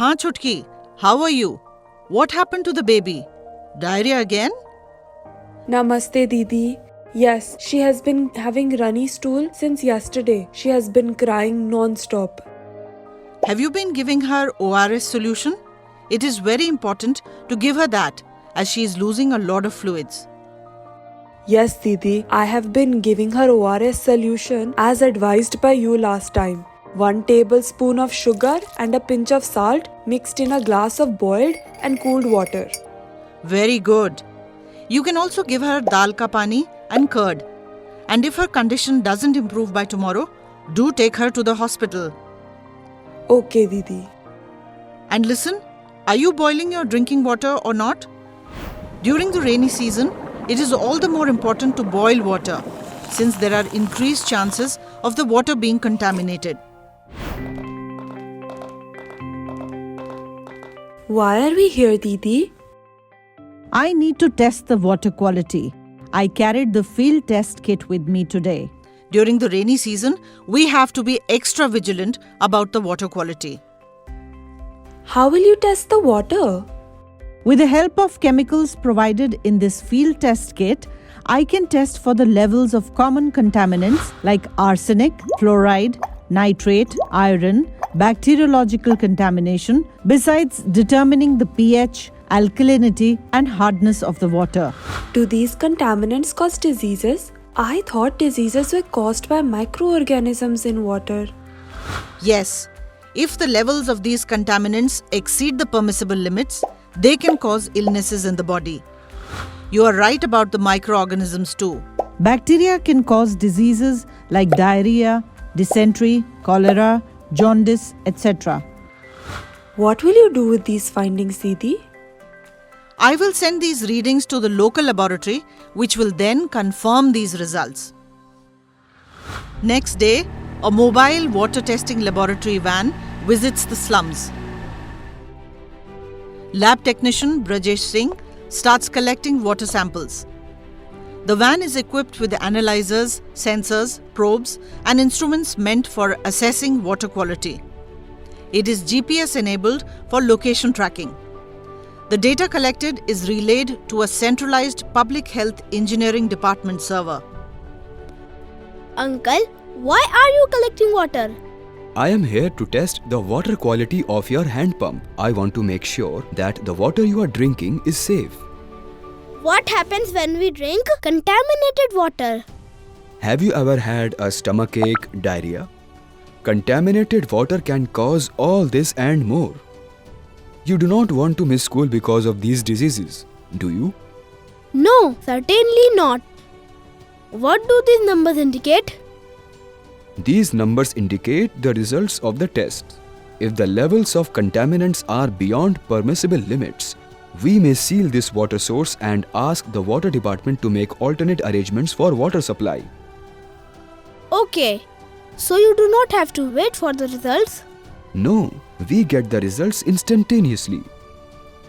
Haan Chutki, how are you? What happened to the baby? Diarrhea again? Namaste Didi. Yes, she has been having runny stool since yesterday. She has been crying non-stop. Have you been giving her ORS solution? It is very important to give her that as she is losing a lot of fluids. Yes Didi, I have been giving her ORS solution as advised by you last time. 1 tablespoon of sugar and a pinch of salt mixed in a glass of boiled and cooled water. Very good. You can also give her dal ka pani and curd. And if her condition doesn't improve by tomorrow, do take her to the hospital. Okay Didi. And listen, are you boiling your drinking water or not? During the rainy season, it is all the more important to boil water since there are increased chances of the water being contaminated. Why are we here Didi? I need to test the water quality. I carried the field test kit with me today. During the rainy season, we have to be extra vigilant about the water quality. How will you test the water? With the help of chemicals provided in this field test kit, I can test for the levels of common contaminants like arsenic, fluoride, nitrate, iron, bacteriological contamination, besides determining the pH, alkalinity and hardness of the water. Do these contaminants cause diseases? I thought diseases were caused by microorganisms in water. Yes, if the levels of these contaminants exceed the permissible limits, they can cause illnesses in the body. You are right about the microorganisms too. Bacteria can cause diseases like diarrhea, dysentery, cholera, jaundice, etc. What will you do with these findings, Didi? I will send these readings to the local laboratory, which will then confirm these results. Next day, a mobile water testing laboratory van visits the slums. Lab technician Brajesh Singh starts collecting water samples. The van is equipped with analyzers, sensors, probes, and instruments meant for assessing water quality. It is GPS enabled for location tracking. The data collected is relayed to a centralized Public Health Engineering Department server. Uncle, why are you collecting water? I am here to test the water quality of your hand pump. I want to make sure that the water you are drinking is safe. What happens when we drink contaminated water? Have you ever had a stomachache, diarrhea? Contaminated water can cause all this and more. You do not want to miss school because of these diseases, do you? No, certainly not. What do these numbers indicate? These numbers indicate the results of the test. If the levels of contaminants are beyond permissible limits, we may seal this water source and ask the water department to make alternate arrangements for water supply. Okay, so you do not have to wait for the results? No, we get the results instantaneously.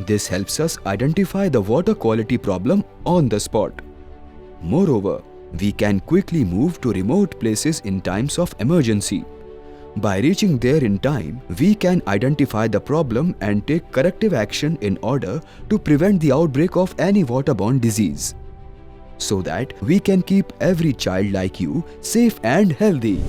This helps us identify the water quality problem on the spot. Moreover, we can quickly move to remote places in times of emergency. By reaching there in time, we can identify the problem and take corrective action in order to prevent the outbreak of any waterborne disease, so that we can keep every child like you safe and healthy.